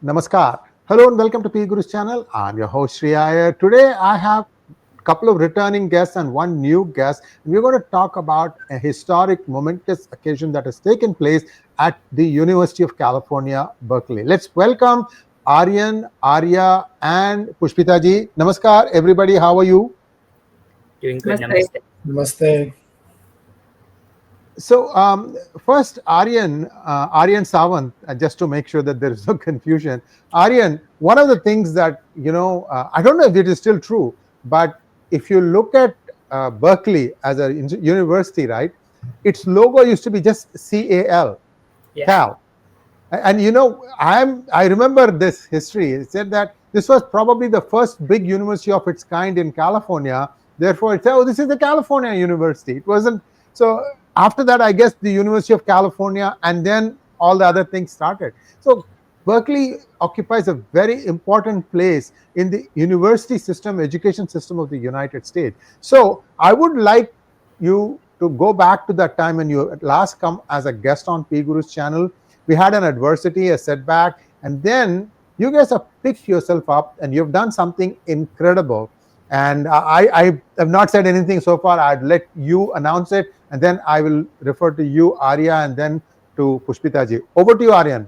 Namaskar. Hello and welcome to PGurus channel. I'm your host Sri Arya. Today I have a couple of returning guests and one new guest. We're going to talk about a historic, momentous occasion that has taken place at the University of California, Berkeley. Let's welcome Aryan, Arya, and Pushpita ji. Namaskar, everybody. How are you? Doing good. Namaste. Namaste. So first, Aryan Sawant, just to make sure that there is no confusion. Aryan, one of the things that, I don't know if it is still true, but if you look at Berkeley as a university, right, its logo used to be just CAL, Cal. And I remember this history. It said that this was probably the first big university of its kind in California. Therefore, it said, oh, this is the California University. It wasn't. So after that, I guess the University of California, and then all the other things started. So Berkeley occupies a very important place in the university system, education system of the United States. So I would like you to go back to that time when you at last come as a guest on PGurus channel. We had an adversity, a setback, and then you guys have picked yourself up and you've done something incredible. And I have not said anything so far. I'd let you announce it, and then I will refer to you, Arya, and then to Pushpita ji. Over to you, Aryan.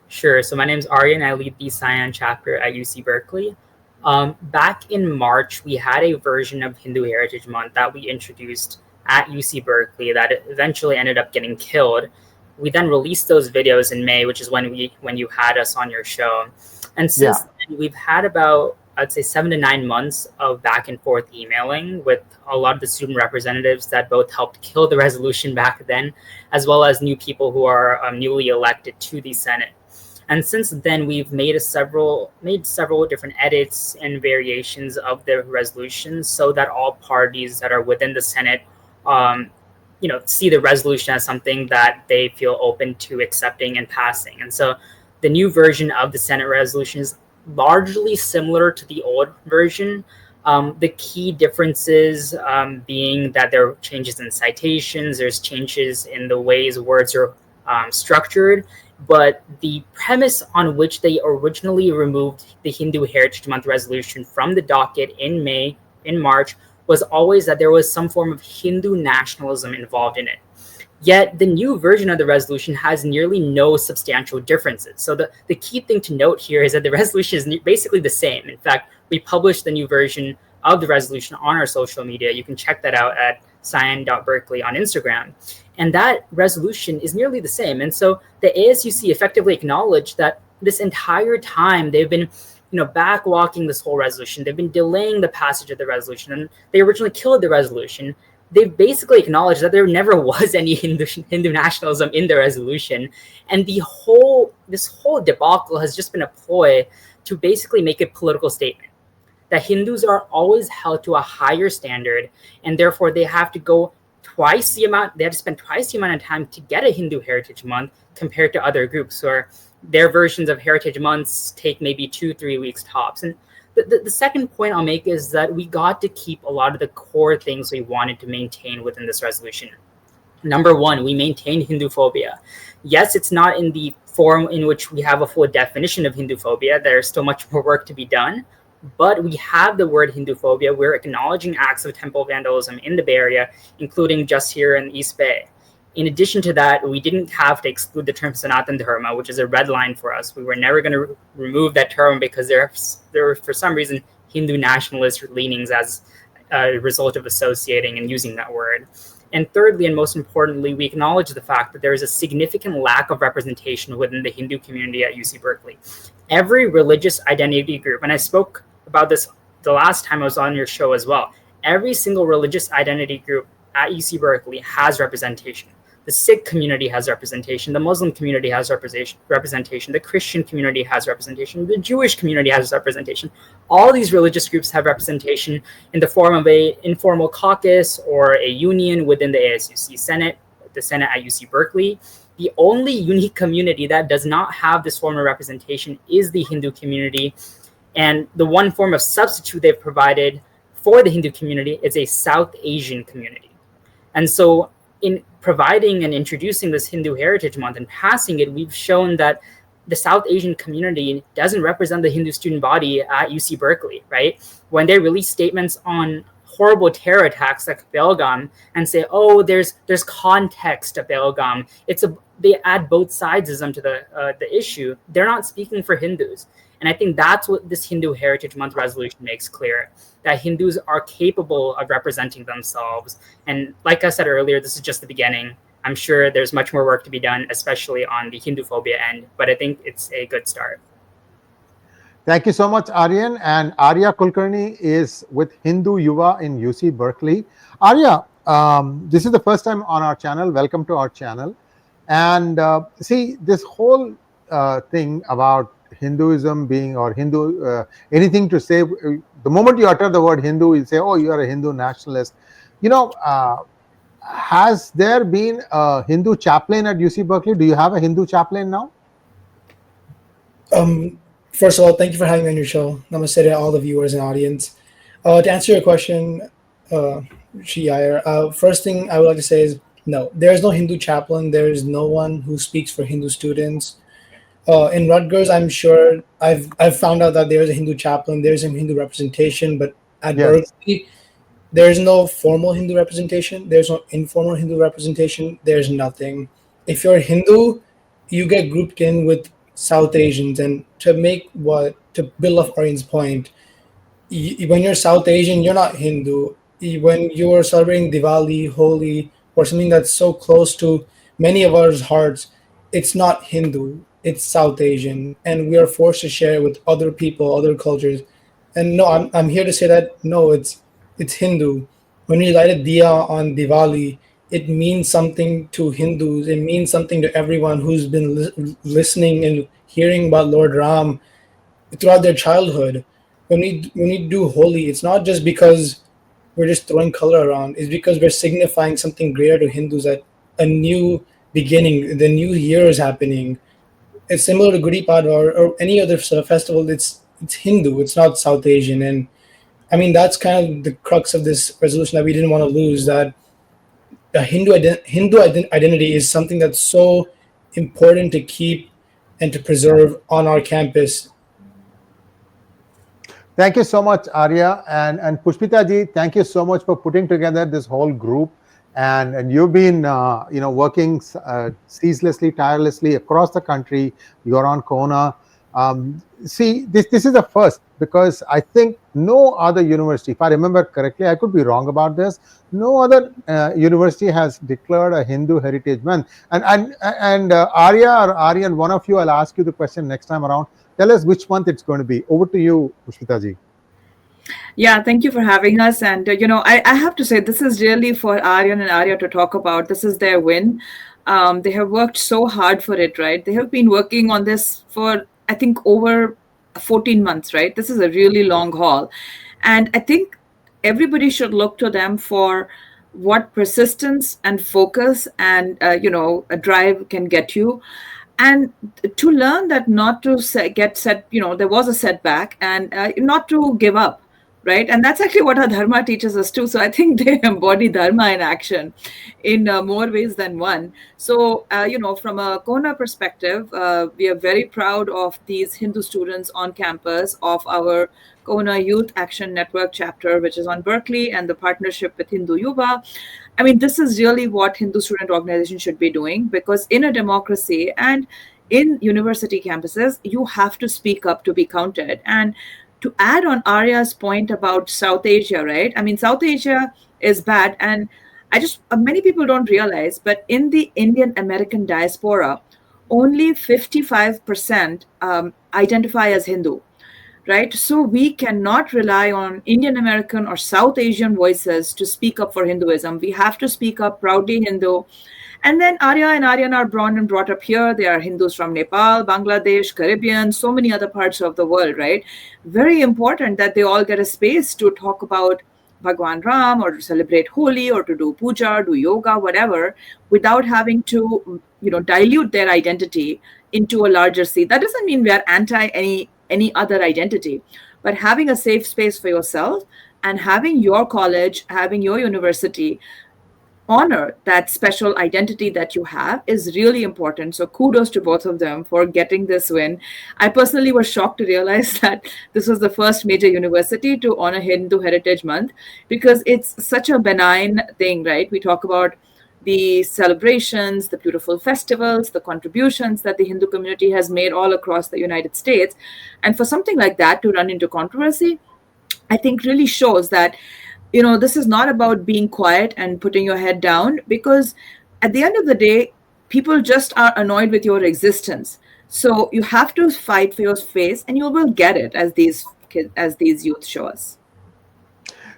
Sure. So my name is Aryan. I lead the CYAN chapter at UC Berkeley. Back in March, we had a version of Hindu Heritage Month that we introduced at UC Berkeley that eventually ended up getting killed. We then released those videos in May, which is when you had us on your show. And since then, we've had about, I'd say, 7 to 9 months of back and forth emailing with a lot of the student representatives that both helped kill the resolution back then, as well as new people who are newly elected to the Senate. And since then, we've made several different edits and variations of the resolution so that all parties that are within the Senate see the resolution as something that they feel open to accepting and passing. And so the new version of the Senate resolution is largely similar to the old version. The key differences being that there are changes in citations, there's changes in the ways words are structured, but the premise on which they originally removed the Hindu Heritage Month resolution from the docket in March, was always that there was some form of Hindu nationalism involved in it. Yet the new version of the resolution has nearly no substantial differences. So the key thing to note here is that the resolution is basically the same. In fact, we published the new version of the resolution on our social media. You can check that out at cyan.berkeley on Instagram. And that resolution is nearly the same. And so the ASUC effectively acknowledged that this entire time they've been backwalking this whole resolution. They've been delaying the passage of the resolution, and they originally killed the resolution. They basically acknowledged that there never was any Hindu nationalism in the resolution. And this whole debacle has just been a ploy to basically make a political statement that Hindus are always held to a higher standard, and therefore they have to spend twice the amount of time to get a Hindu Heritage Month compared to other groups where their versions of Heritage Months take maybe 2-3 weeks tops. And the second point I'll make is that we got to keep a lot of the core things we wanted to maintain within this resolution. Number one, we maintained Hinduphobia. Yes, it's not in the form in which we have a full definition of Hinduphobia. There's still much more work to be done. But we have the word Hinduphobia. We're acknowledging acts of temple vandalism in the Bay Area, including just here in the East Bay. In addition to that, we didn't have to exclude the term Sanatan Dharma, which is a red line for us. We were never going to remove that term because there were, for some reason, Hindu nationalist leanings as a result of associating and using that word. And thirdly, and most importantly, we acknowledge the fact that there is a significant lack of representation within the Hindu community at UC Berkeley. Every religious identity group, and I spoke about this the last time I was on your show as well, every single religious identity group at UC Berkeley has representation. The Sikh community has representation. The Muslim community has representation. The Christian community has representation. The Jewish community has representation. All these religious groups have representation in the form of an informal caucus or a union within the ASUC Senate, the Senate at UC Berkeley. The only unique community that does not have this form of representation is the Hindu community. And the one form of substitute they've provided for the Hindu community is a South Asian community. And so in providing and introducing this Hindu Heritage Month and passing it, we've shown that the South Asian community doesn't represent the Hindu student body at UC Berkeley, right? When they release statements on horrible terror attacks like Belgaum and say, oh, there's context to Belgaum. They add both sidesism to the issue. They're not speaking for Hindus. And I think that's what this Hindu Heritage Month resolution makes clear, that Hindus are capable of representing themselves. And like I said earlier, this is just the beginning. I'm sure there's much more work to be done, especially on the Hindu phobia end, but I think it's a good start. Thank you so much, Aryan. And Arya Kulkarni is with Hindu Yuva in UC Berkeley. Arya, this is the first time on our channel. Welcome to our channel. And see, this whole thing about Hinduism being, or Hindu, anything to say, the moment you utter the word Hindu, you say, oh, you are a Hindu nationalist. Has there been a Hindu chaplain at UC Berkeley? Do you have a Hindu chaplain now? First of all, thank you for having me on your show. Namaste to all the viewers and audience. To answer your question, first thing I would like to say is, no, there is no Hindu chaplain. There is no one who speaks for Hindu students. In Rutgers, I'm sure I've found out that there is a Hindu chaplain. There is some Hindu representation, but at Berkeley, there is no formal Hindu representation. There's no informal Hindu representation. There's nothing. If you're Hindu, you get grouped in with South Asians. And to build off Aryan's point, when you're South Asian, you're not Hindu. When you're celebrating Diwali, Holi, or something that's so close to many of our hearts, it's not Hindu, it's South Asian, and we are forced to share it with other people, other cultures. And no, I'm here to say that no, it's Hindu. When we light a diya on Diwali, it means something to Hindus. It means something to everyone who's been listening and hearing about Lord Ram throughout their childhood. When we do Holi, it's not just because we're just throwing color around. It's because we're signifying something greater to Hindus, that a new beginning, the new year is happening. It's similar to Gudi Padwa or any other sort of festival. It's Hindu. It's not South Asian. And I mean, that's kind of the crux of this resolution that we didn't want to lose, that the Hindu identity is something that's so important to keep and to preserve on our campus. Thank you so much, Arya. And Pushpita ji, thank you so much for putting together this whole group. And you've been working ceaselessly, tirelessly across the country. You're on CoHNA. See, this is the first, because I think no other university, if I remember correctly, I could be wrong about this, no other university has declared a Hindu Heritage Month. And Arya or Aryan, one of you, I'll ask you the question next time around. Tell us which month it's going to be. Over to you, Pushpita ji. Yeah, thank you for having us. And, I have to say, this is really for Aryan and Arya to talk about. This is their win. They have worked so hard for it, right? They have been working on this for, I think, over 14 months, right? This is a really long haul. And I think everybody should look to them for what persistence and focus and, a drive can get you. And to learn that not to get set, there was a setback, and not to give up, right? And that's actually what our Dharma teaches us too. So I think they embody Dharma in action in more ways than one. So, from a CoHNA perspective, we are very proud of these Hindu students on campus of our CoHNA Youth Action Network chapter, which is on Berkeley, and the partnership with Hindu Yuva. I mean, this is really what Hindu student organizations should be doing, because in a democracy and in university campuses, you have to speak up to be counted. And to add on Arya's point about South Asia, right? I mean, South Asia is bad. And many people don't realize, but in the Indian American diaspora, only 55% identify as Hindu. Right. So we cannot rely on Indian American or South Asian voices to speak up for Hinduism. We have to speak up proudly Hindu. And then Arya and Aryan are born and brought up here. They are Hindus from Nepal, Bangladesh, Caribbean, so many other parts of the world, right? Very important that they all get a space to talk about Bhagwan Ram, or to celebrate Holi, or to do puja, do yoga, whatever, without having to, dilute their identity into a larger sea. That doesn't mean we are anti any other identity, but having a safe space for yourself and having your college, having your university honor that special identity that you have is really important. So kudos to both of them for getting this win. I personally was shocked to realize that this was the first major university to honor Hindu Heritage Month, because it's such a benign thing, right? We talk about the celebrations, the beautiful festivals, the contributions that the Hindu community has made all across the United States. And for something like that to run into controversy, I think really shows that, this is not about being quiet and putting your head down, because at the end of the day, people just are annoyed with your existence. So you have to fight for your space, and you will get it, as these kids, as these youth show us.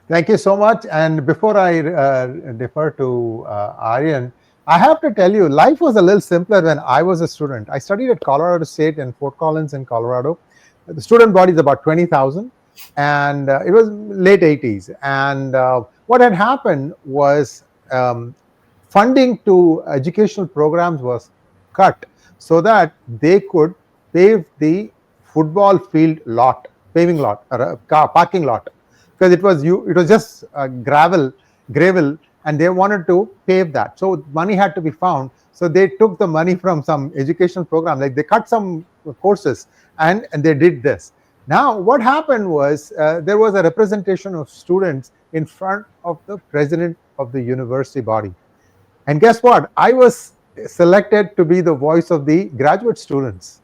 Thank you so much. And before I defer to Aryan, I have to tell you, life was a little simpler when I was a student. I studied at Colorado State in Fort Collins in Colorado. The student body is about 20,000, and it was late 80s. And what had happened was funding to educational programs was cut so that they could pave the football field lot, paving lot, or a car parking lot, because it was just gravel, and they wanted to pave that. So money had to be found. So they took the money from some educational program, like they cut some courses, and they did this. Now, what happened was there was a representation of students in front of the president of the university body. And guess what? I was selected to be the voice of the graduate students.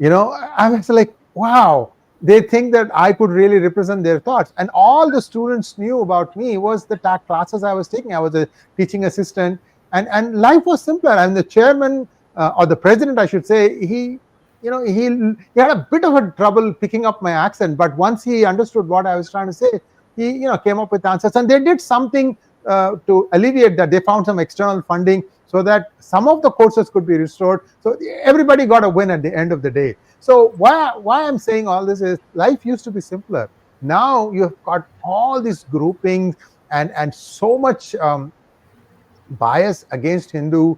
I was like, wow, they think that I could really represent their thoughts. And all the students knew about me was the TAC classes I was taking. I was a teaching assistant, and life was simpler. And the chairman, or the president, I should say, he had a bit of a trouble picking up my accent, but once he understood what I was trying to say, he came up with answers, and they did something to alleviate that. They found some external funding so that some of the courses could be restored. So everybody got a win at the end of the day. So why I'm saying all this is, life used to be simpler. Now you've got all these groupings and so much bias against Hindu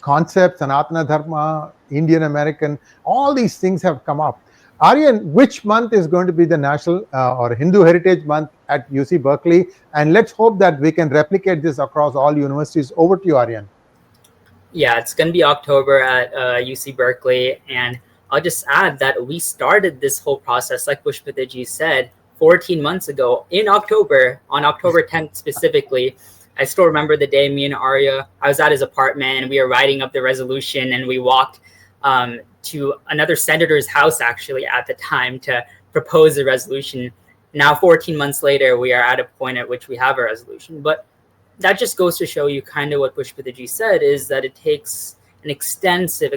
concepts, Sanatana Dharma, Indian American, all these things have come up. Aryan, which month is going to be the National or Hindu Heritage Month at UC Berkeley? And let's hope that we can replicate this across all universities. Over to you, Aryan. Yeah, it's going to be October at UC Berkeley. And I'll just add that we started this whole process, like Pushpita ji said, 14 months ago in October, on October 10th specifically. I still remember the day me and Arya, I was at his apartment and we were writing up the resolution, and we walked to another senator's house actually at the time to propose the resolution. Now, 14 months later, we are at a point at which we have a resolution. But that just goes to show you kind of what Pushpita ji said, is that it takes an extensive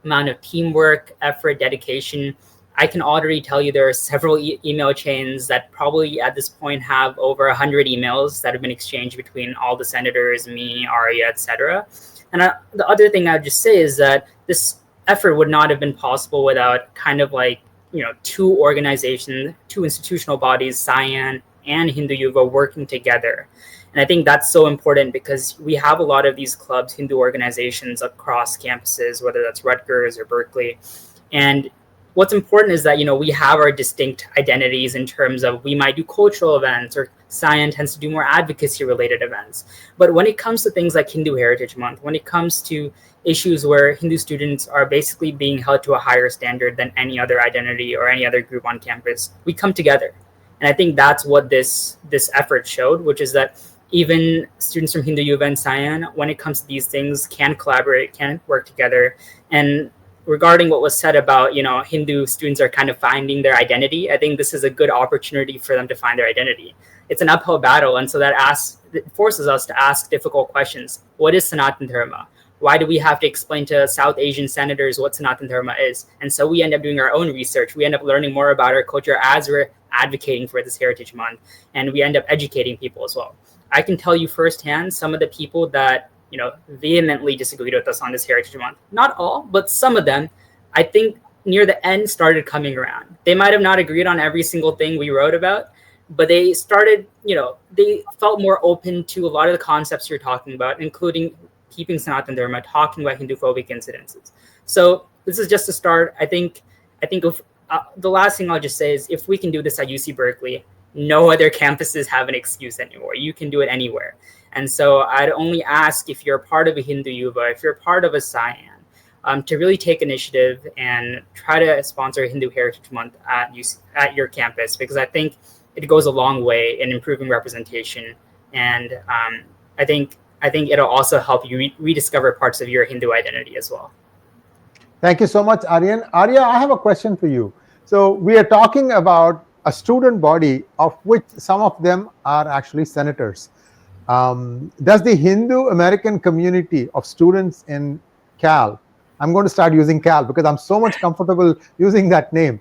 amount of teamwork, effort, dedication. I can already tell you there are several email chains that probably at this point have over 100 emails that have been exchanged between all the senators, me, Arya, etc. And the other thing I'd just say is that this effort would not have been possible without kind of like, two organizations, two institutional bodies, CYAN and Hindu Yuva, working together. And I think that's so important because we have a lot of these clubs, Hindu organizations across campuses, whether that's Rutgers or Berkeley. And what's important is that, we have our distinct identities in terms of we might do cultural events, or CYAN tends to do more advocacy related events. But when it comes to things like Hindu Heritage Month, when it comes to issues where Hindu students are basically being held to a higher standard than any other identity or any other group on campus, we come together. And I think that's what this effort showed, which is that even students from Hindu Yuva and CYAN, when it comes to these things, can collaborate, can work together. And regarding what was said about, Hindu students are kind of finding their identity, I think this is a good opportunity for them to find their identity. It's an uphill battle, and so it forces us to ask difficult questions. What is Sanatana Dharma? Why do we have to explain to South Asian senators what Sanatana Dharma is? And so we end up doing our own research. We end up learning more about our culture as we're advocating for this Heritage Month, and we end up educating people as well. I can tell you firsthand some of the people that vehemently disagreed with us on this Heritage Month. Not all, but some of them, I think near the end started coming around. They might have not agreed on every single thing we wrote about, but they started, they felt more open to a lot of the concepts you're talking about, including keeping Sanatana Dharma, talking about Hindu-phobic incidences. So this is just a start. I think if, the last thing I'll just say is if we can do this at UC Berkeley, no other campuses have an excuse anymore. You can do it anywhere. And so I'd only ask, if you're part of a Hindu Yuva, if you're part of a CYAN, to really take initiative and try to sponsor Hindu Heritage Month at your campus, because I think it goes a long way in improving representation. And I think it'll also help you rediscover parts of your Hindu identity as well. Thank you so much, Aryan. Arya, I have a question for you. So we are talking about a student body of which some of them are actually senators. Does the Hindu American community of students in Cal, I'm going to start using Cal because I'm so much comfortable using that name.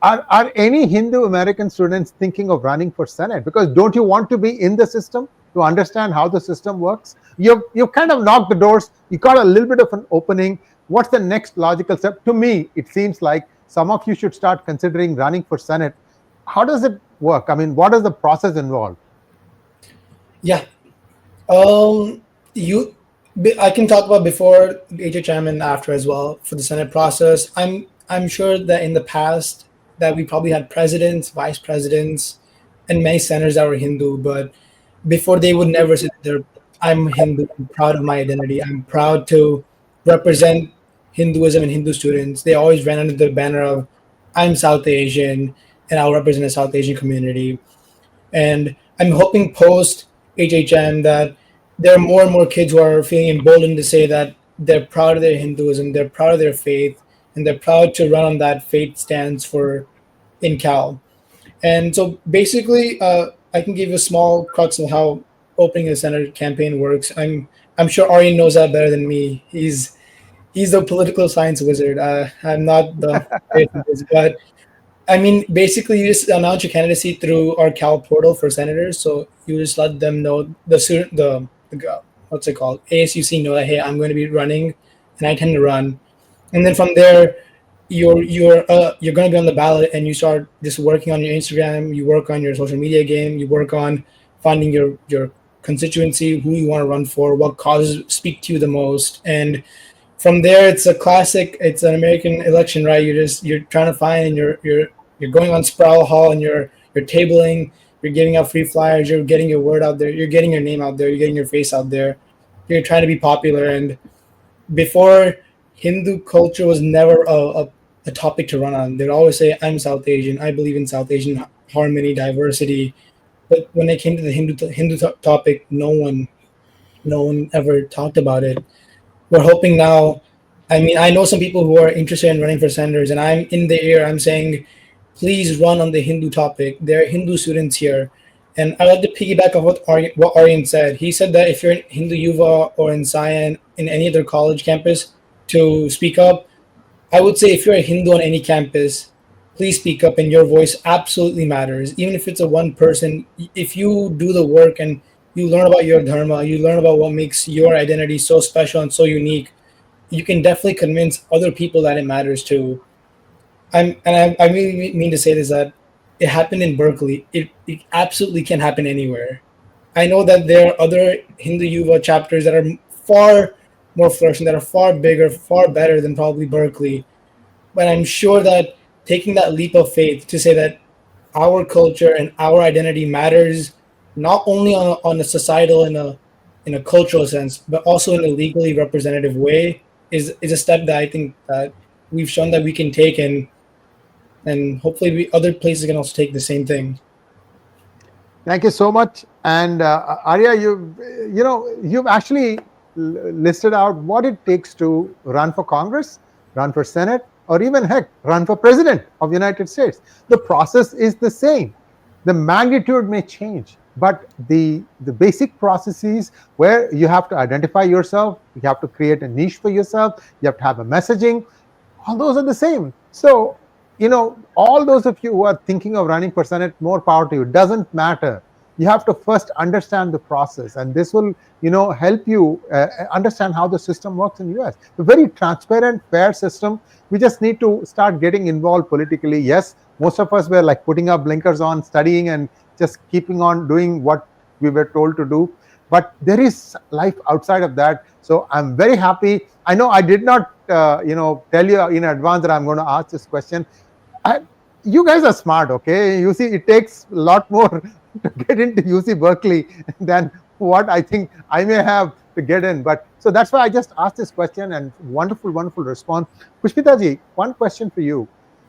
Are any Hindu American students thinking of running for Senate? Because don't you want to be in the system to understand how the system works? You've kind of knocked the doors. You got a little bit of an opening. What's the next logical step? To me, it seems like some of you should start considering running for Senate. How does it work? I mean, what is the process involved? Yeah. I can talk about before HHM and after as well for the Senate process. I'm sure that in the past that we probably had presidents, vice presidents, and many senators that were Hindu, but before they would never say that I'm Hindu, I'm proud of my identity, I'm proud to represent Hinduism and Hindu students. They always ran under the banner of I'm South Asian and I'll represent the South Asian community. And I'm hoping post HHM that there are more and more kids who are feeling emboldened to say that they're proud of their Hinduism, they're proud of their faith, and they're proud to run on that faith stance for in Cal. And so basically, I can give you a small crux of how opening a Senate campaign works. I'm sure Aryan knows that better than me. He's the political science wizard. I'm not the but I mean, basically, you just announce your candidacy through our Cal portal for senators. So you just let them know the what's it called, ASUC know that, hey, I'm going to be running, and I tend to run, and then from there, you're going to be on the ballot, and you start just working on your Instagram, you work on your social media game, you work on finding your constituency, who you want to run for, what causes speak to you the most, and from there, it's an American election, right? You're trying to find, and you're going on Sproul Hall, and you're tabling, you're giving out free flyers, you're getting your word out there, you're getting your name out there, you're getting your face out there, you're trying to be popular. And before, Hindu culture was never a topic to run on. They'd always say, I'm South Asian, I believe in South Asian harmony, diversity. But when it came to the Hindu topic, no one ever talked about it. We're hoping now. I mean, I know some people who are interested in running for senators, and I'm in the air. I'm saying, please run on the Hindu topic. There are Hindu students here. And I like to piggyback off what Aryan said. He said that if you're in Hindu Yuva or in CYAN, in any other college campus, to speak up. I would say if you're a Hindu on any campus, please speak up, and your voice absolutely matters. Even if it's a one person, if you do the work and you learn about your dharma, you learn about what makes your identity so special and so unique, you can definitely convince other people that it matters too. I really mean to say this, that it happened in Berkeley. It absolutely can happen anywhere. I know that there are other Hindu Yuva chapters that are far more flourishing, that are far bigger, far better than probably Berkeley. But I'm sure that taking that leap of faith to say that our culture and our identity matters not only on a societal in a cultural sense, but also in a legally representative way is a step that I think that we've shown that we can take, and hopefully other places can also take the same thing. Thank you so much. And Arya, you've actually listed out what it takes to run for Congress, run for Senate, or even heck, run for president of the United States. The process is the same. The magnitude may change, but the basic processes where you have to identify yourself, you have to create a niche for yourself, you have to have a messaging, all those are the same. So, all those of you who are thinking of running for Senate, more power to you. It doesn't matter. You have to first understand the process, and this will, help you understand how the system works in the US. A very transparent, fair system. We just need to start getting involved politically. Yes, most of us were like putting our blinkers on, studying, and just keeping on doing what we were told to do. But there is life outside of that. So I'm very happy. I know I did not, tell you in advance that I'm going to ask this question. you guys are smart, okay? You see, it takes a lot more to get into UC Berkeley than what I think I may have to get in. But so that's why I just asked this question, and wonderful response. Pushpita ji, one question for you.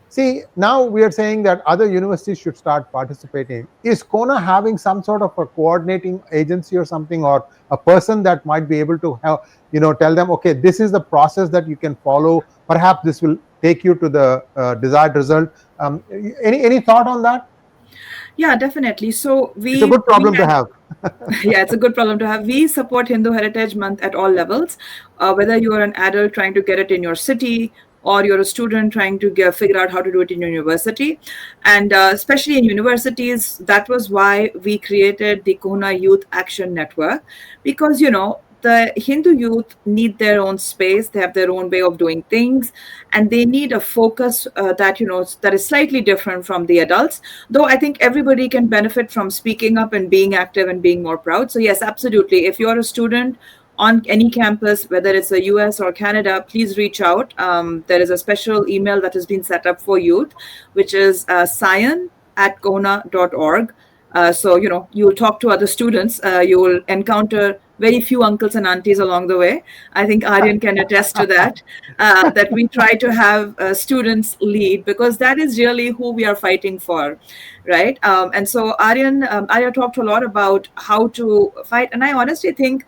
See, now we are saying that other universities should start participating. Is CoHNA having some sort of a coordinating agency or something, or a person that might be able to have, tell them, okay, this is the process that you can follow. Perhaps this will take you to the desired result. Any thought on that? Yeah, definitely. So it's a good problem to have. Yeah, it's a good problem to have. We support Hindu Heritage Month at all levels, whether you are an adult trying to get it in your city, or you're a student trying to figure out how to do it in your university. And especially in universities, that was why we created the CoHNA Youth Action Network, because, the Hindu youth need their own space. They have their own way of doing things, and they need a focus that is slightly different from the adults. Though I think everybody can benefit from speaking up and being active and being more proud. So yes, absolutely. If you're a student on any campus, whether it's the US or Canada, please reach out. There is a special email that has been set up for youth, which is CYAN@kohna.org. So, you'll talk to other students. You will encounter very few uncles and aunties along the way. I think Aryan can attest to that, that we try to have students lead, because that is really who we are fighting for, right? And so Arya talked a lot about how to fight. And I honestly think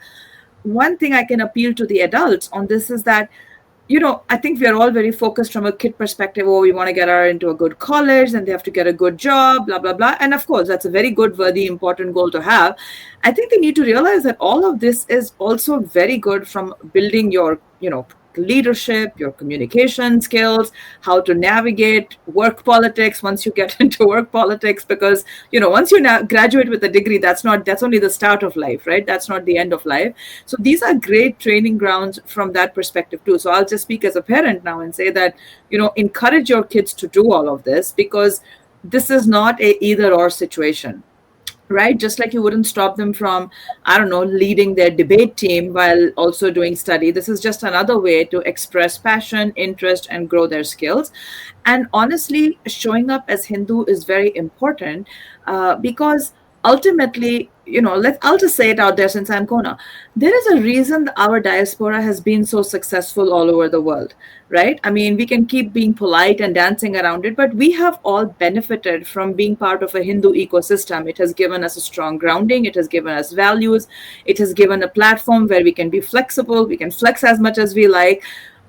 one thing I can appeal to the adults on this is that, I think we are all very focused from a kid perspective. Oh, we want to get her into a good college and they have to get a good job, blah, blah, blah. And of course, that's a very good, worthy, important goal to have. I think they need to realize that all of this is also very good from building your, leadership, your communication skills, how to navigate work politics once you get into work politics, because once you graduate with a degree, that's only the start of life, right? That's not the end of life. So these are great training grounds from that perspective too. So I'll just speak as a parent now and say that encourage your kids to do all of this, because this is not a either or situation. Right? Just like you wouldn't stop them from, leading their debate team while also doing study. This is just another way to express passion, interest, and grow their skills. And honestly, showing up as Hindu is very important, because ultimately, I'll just say it out there since I'm CoHNA. There is a reason our diaspora has been so successful all over the world, right? I mean, we can keep being polite and dancing around it, but we have all benefited from being part of a Hindu ecosystem. It has given us a strong grounding. It has given us values. It has given a platform where we can be flexible. We can flex as much as we like.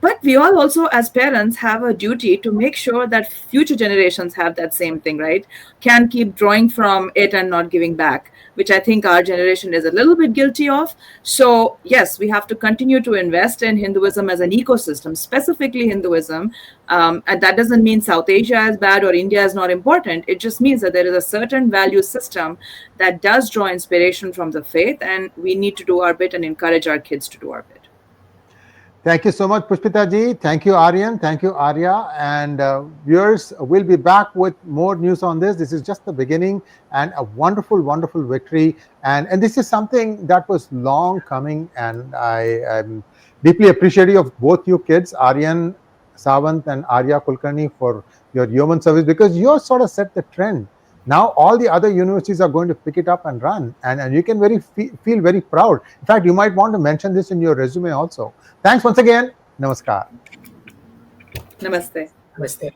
But we all also, as parents, have a duty to make sure that future generations have that same thing, right? Can keep drawing from it and not giving back, which I think our generation is a little bit guilty of. So yes, we have to continue to invest in Hinduism as an ecosystem, specifically Hinduism. And that doesn't mean South Asia is bad or India is not important. It just means that there is a certain value system that does draw inspiration from the faith, and we need to do our bit and encourage our kids to do our bit. Thank you so much, Pushpita ji. Thank you, Aryan. Thank you, Arya. And viewers, we'll be back with more news on this. This is just the beginning, and a wonderful victory. And this is something that was long coming, and I am deeply appreciative of both you kids, Aryan Sawant and Arya Kulkarni, for your yeoman service, because you sort of set the trend. Now all the other universities are going to pick it up and run, and you can feel very proud. In fact, you might want to mention this in your resume also. Thanks once again. Namaskar. Namaste. Namaste.